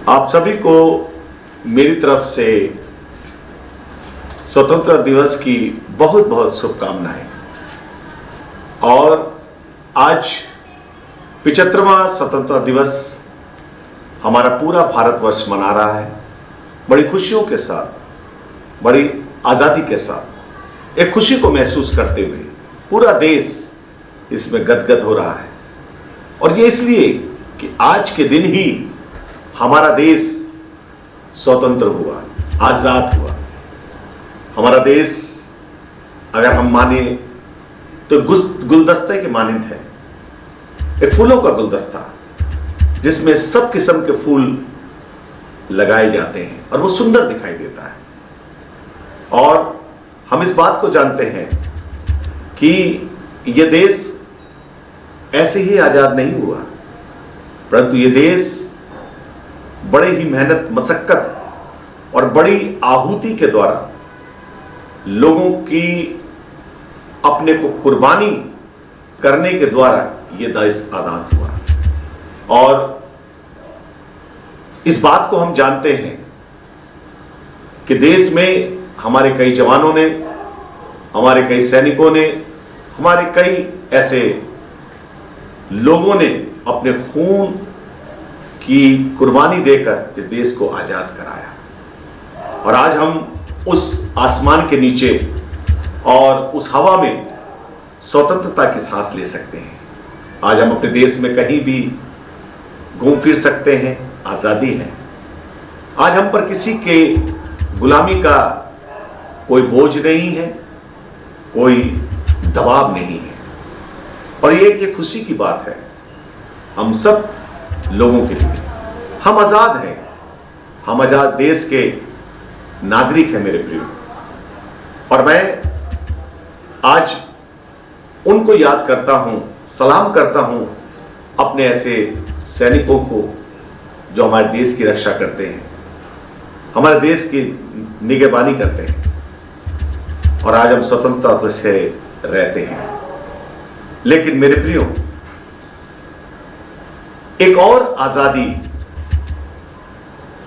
आप सभी को मेरी तरफ से स्वतंत्रता दिवस की बहुत बहुत शुभकामनाएं। और आज 75वां स्वतंत्रता दिवस हमारा पूरा भारतवर्ष मना रहा है, बड़ी खुशियों के साथ, बड़ी आज़ादी के साथ। एक खुशी को महसूस करते हुए पूरा देश इसमें गदगद हो रहा है। और ये इसलिए कि आज के दिन ही हमारा देश स्वतंत्र हुआ, आज़ाद हुआ। हमारा देश अगर हम माने तो गुलदस्ते के मानंद है, एक फूलों का गुलदस्ता जिसमें सब किस्म के फूल लगाए जाते हैं और वो सुंदर दिखाई देता है। और हम इस बात को जानते हैं कि ये देश ऐसे ही आजाद नहीं हुआ, परंतु ये देश बड़े ही मेहनत, मशक्कत और बड़ी आहुति के द्वारा लोगों की अपने को कुर्बानी करने के द्वारा ये देश आजाद हुआ। और इस बात को हम जानते हैं कि देश में हमारे कई जवानों ने, हमारे कई सैनिकों ने, हमारे कई ऐसे लोगों ने अपने खून की कुर्बानी देकर इस देश को आजाद कराया। और आज हम उस आसमान के नीचे और उस हवा में स्वतंत्रता की सांस ले सकते हैं। आज हम अपने देश में कहीं भी घूम फिर सकते हैं, आजादी है। आज हम पर किसी के गुलामी का कोई बोझ नहीं है, कोई दबाव नहीं है। और ये खुशी की बात है हम सब लोगों के लिए। हम आजाद हैं, हम आजाद देश के नागरिक हैं मेरे प्रिय। और मैं आज उनको याद करता हूं, सलाम करता हूं अपने ऐसे सैनिकों को जो हमारे देश की रक्षा करते हैं, हमारे देश की निगहबानी करते हैं। और आज हम स्वतंत्रता से रहते हैं। लेकिन मेरे प्रियो, एक और आजादी,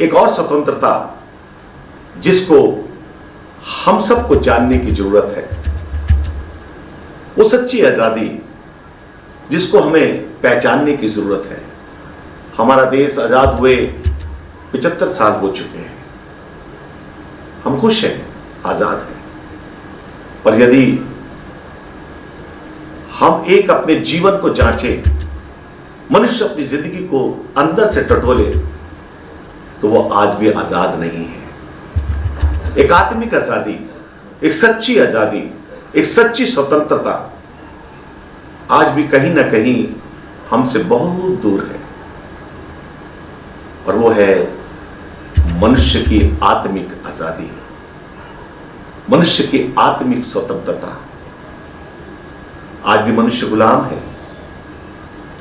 एक और स्वतंत्रता जिसको हम सबको जानने की जरूरत है, वो सच्ची आजादी जिसको हमें पहचानने की जरूरत है। हमारा देश आजाद हुए 75 साल हो चुके हैं। हम खुश हैं, आजाद हैं। पर यदि हम एक अपने जीवन को जांचें, मनुष्य अपनी जिंदगी को अंदर से टटोले, तो वो आज भी आजाद नहीं है। एक आत्मिक आजादी, एक सच्ची आजादी, एक सच्ची स्वतंत्रता आज भी कहीं ना कहीं हमसे बहुत दूर है। और वो है मनुष्य की आत्मिक आजादी, मनुष्य की आत्मिक स्वतंत्रता। आज भी मनुष्य गुलाम है।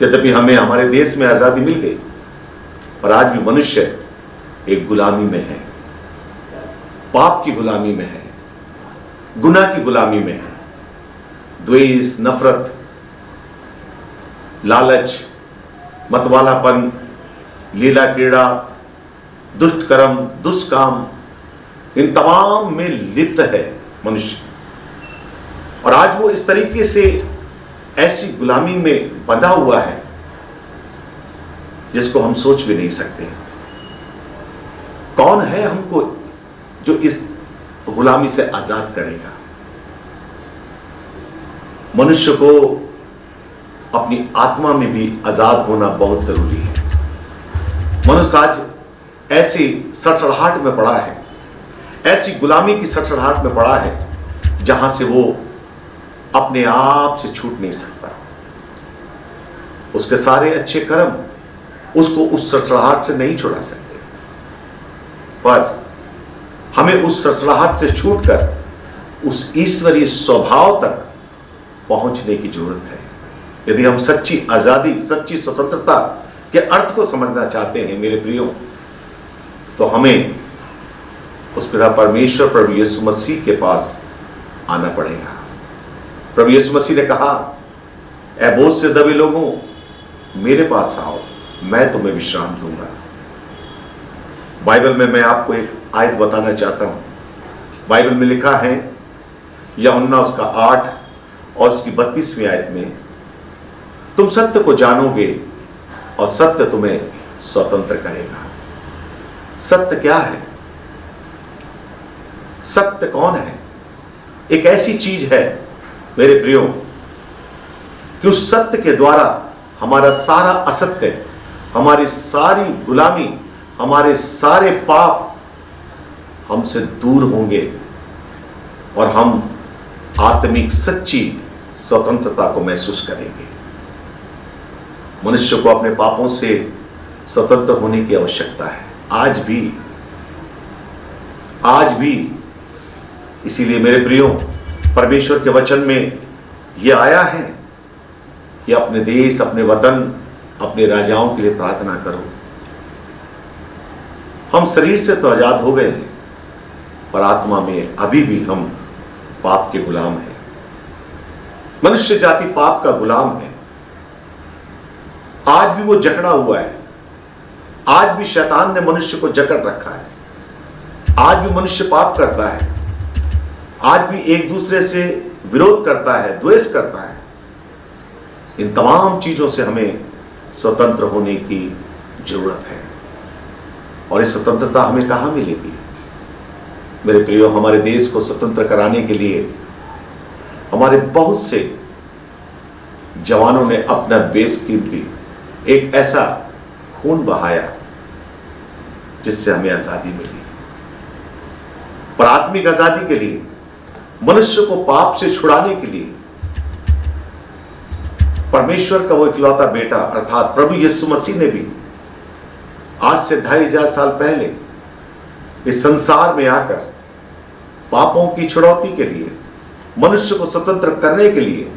यद्यपि हमें हमारे देश में आजादी मिल गई, पर आज भी मनुष्य एक गुलामी में है, पाप की गुलामी में है, गुनाह की गुलामी में है। द्वेष, नफरत, लालच, मतवालापन, लीला क्रीड़ा, दुष्ट कर्म, दुष्काम, इन तमाम में लिप्त है मनुष्य। और आज वो इस तरीके से ऐसी गुलामी में बंधा हुआ है जिसको हम सोच भी नहीं सकते। कौन है हमको जो इस गुलामी से आजाद करेगा? मनुष्य को अपनी आत्मा में भी आजाद होना बहुत जरूरी है। मनुष्य आज ऐसी सड़सड़ाहट में पड़ा है, ऐसी गुलामी की सड़सड़ाहट में पड़ा है जहां से वो अपने आप से छूट नहीं सकता। उसके सारे अच्छे कर्म उसको उस सड़सड़ाहट से नहीं छुड़ा सकते। पर हमें उस सड़सड़ाहट से छूटकर उस ईश्वरीय स्वभाव तक पहुंचने की जरूरत है। यदि हम सच्ची आजादी, सच्ची स्वतंत्रता के अर्थ को समझना चाहते हैं मेरे प्रियो, तो हमें उस पिता परमेश्वर प्रभु यीशु मसीह के पास आना पड़ेगा। प्रभु यीशु मसीह ने कहा, ऐ बोझ से दबे लोगों, मेरे पास आओ, मैं तुम्हें विश्राम दूंगा। बाइबल में मैं आपको एक आयत बताना चाहता हूं। बाइबल में लिखा है, यूहन्ना उसका 8 और उसकी 32वीं आयत में, तुम सत्य को जानोगे और सत्य तुम्हें स्वतंत्र करेगा। सत्य क्या है? सत्य कौन है? एक ऐसी चीज है मेरे प्रियो कि उस सत्य के द्वारा हमारा सारा असत्य, हमारी सारी गुलामी, हमारे सारे पाप हमसे दूर होंगे और हम आत्मिक सच्ची स्वतंत्रता को महसूस करेंगे। मनुष्य को अपने पापों से स्वतंत्र होने की आवश्यकता है, आज भी। इसीलिए मेरे प्रियो, परमेश्वर के वचन में यह आया है कि अपने देश, अपने वतन, अपने राजाओं के लिए प्रार्थना करो। हम शरीर से तो आजाद हो गए हैं, पर आत्मा में अभी भी हम पाप के गुलाम हैं। मनुष्य जाति पाप का गुलाम है। आज भी वो जकड़ा हुआ है। आज भी शैतान ने मनुष्य को जकड़ रखा है। आज भी मनुष्य पाप करता है। आज भी एक दूसरे से विरोध करता है, द्वेष करता है। इन तमाम चीजों से हमें स्वतंत्र होने की जरूरत है। और ये स्वतंत्रता हमें कहां मिलेगी? मेरे प्रियो, हमारे देश को स्वतंत्र कराने के लिए हमारे बहुत से जवानों ने अपना बेशकीमती एक ऐसा खून बहाया जिससे हमें आजादी मिली। पर आत्मिक आजादी के लिए, मनुष्य को पाप से छुड़ाने के लिए परमेश्वर का वो इकलौता बेटा अर्थात प्रभु यीशु मसीह ने भी आज से 2500 साल पहले इस संसार में आकर पापों की छुड़ौती के लिए, मनुष्य को स्वतंत्र करने के लिए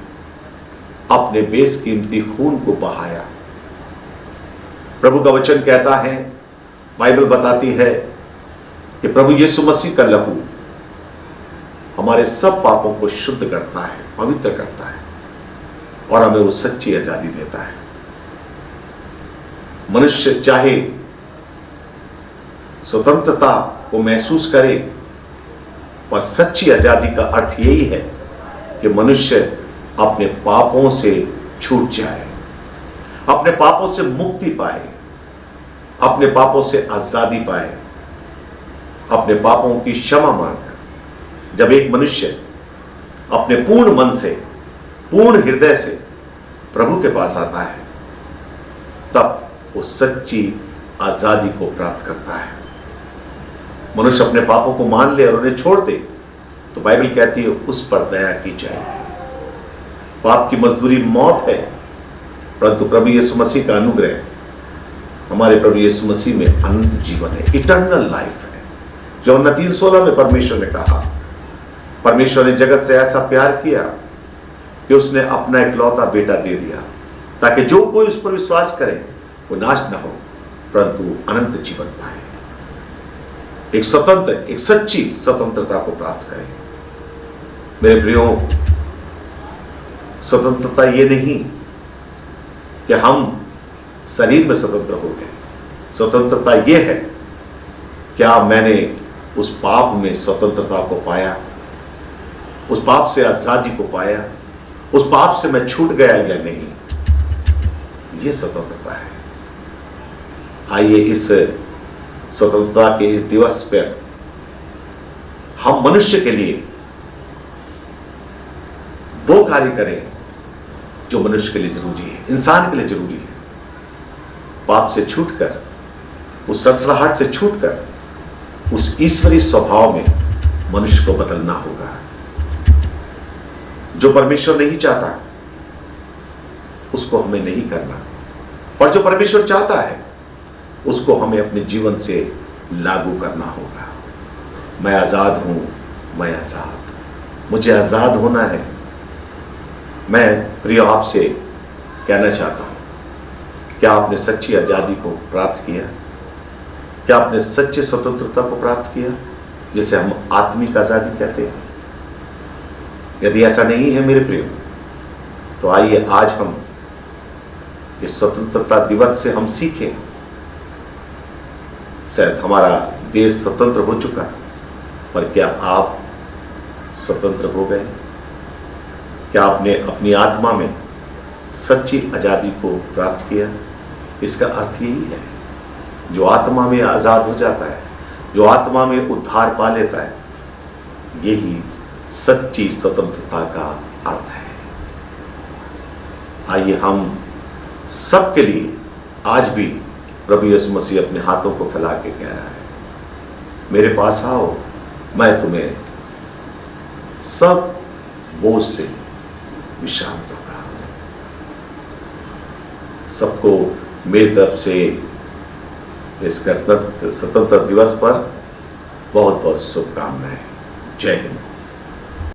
अपने बेशकीमती खून को बहाया। प्रभु का वचन कहता है, बाइबल बताती है कि प्रभु यीशु मसीह का लहू हमारे सब पापों को शुद्ध करता है, पवित्र करता है और हमें वो सच्ची आजादी देता है। मनुष्य चाहे स्वतंत्रता को महसूस करे, पर सच्ची आजादी का अर्थ यही है कि मनुष्य अपने पापों से छूट जाए, अपने पापों से मुक्ति पाए, अपने पापों से आजादी पाए, अपने पापों की क्षमा मांगकर जब एक मनुष्य अपने पूर्ण मन से, पूर्ण हृदय से प्रभु के पास आता है, तब वो सच्ची आजादी को प्राप्त करता है। मनुष्य अपने पापों को मान ले और उन्हें छोड़ दे तो बाइबल कहती है उस पर दया की जाए। पाप की मजदूरी मौत है, परंतु प्रभु यीशु मसीह का अनुग्रह, हमारे प्रभु यीशु मसीह में अनंत जीवन है, इटर्नल लाइफ है। यूहन्ना 3:16 में परमेश्वर ने कहा, परमेश्वर ने जगत से ऐसा प्यार किया कि उसने अपना इकलौता बेटा दे दिया, ताकि जो कोई उस पर विश्वास करे वो नाश न हो परंतु अनंत जीवन पाए। एक स्वतंत्र, एक सच्ची स्वतंत्रता को प्राप्त करें। मेरे प्रियो, स्वतंत्रता ये नहीं कि हम शरीर में स्वतंत्र हो गए। स्वतंत्रता ये है क्या मैंने उस पाप में स्वतंत्रता को पाया, उस पाप से आजादी को पाया, उस पाप से मैं छूट गया या नहीं। ये स्वतंत्रता है। आइए इस स्वतंत्रता के इस दिवस पर हम मनुष्य के लिए वो कार्य करें जो मनुष्य के लिए जरूरी है, इंसान के लिए जरूरी है। पाप से छूटकर, उस सरसराहट से छूटकर उस ईश्वरीय स्वभाव में मनुष्य को बदलना होगा। जो परमेश्वर नहीं चाहता उसको हमें नहीं करना, पर जो परमेश्वर चाहता है उसको हमें अपने जीवन से लागू करना होगा। मैं आजाद हूं, मैं आजाद, मुझे आजाद होना है। मैं प्रिय आपसे कहना चाहता हूं, क्या आपने सच्ची आजादी को प्राप्त किया? क्या आपने सच्ची स्वतंत्रता को प्राप्त किया जिसे हम आत्मिक आजादी कहते हैं? यदि ऐसा नहीं है मेरे प्रिय, तो आइए आज हम इस स्वतंत्रता दिवस से हम सीखें शायद हमारा देश स्वतंत्र हो चुका, पर क्या आप स्वतंत्र हो गए? क्या आपने अपनी आत्मा में सच्ची आज़ादी को प्राप्त किया? इसका अर्थ यही है, जो आत्मा में आज़ाद हो जाता है, जो आत्मा में उद्धार पा लेता है, यही सच्ची स्वतंत्रता का अर्थ है। आइए हम सबके लिए आज भी प्रभु यीशु मसीह अपने हाथों को फैला के कह रहा है, मेरे पास आओ, मैं तुम्हें सब बोझ से विश्राम दूंगा। सबको मेरी तरफ से इस गणतंत्र स्वतंत्रता दिवस पर बहुत बहुत शुभकामनाएं। जय हिंद।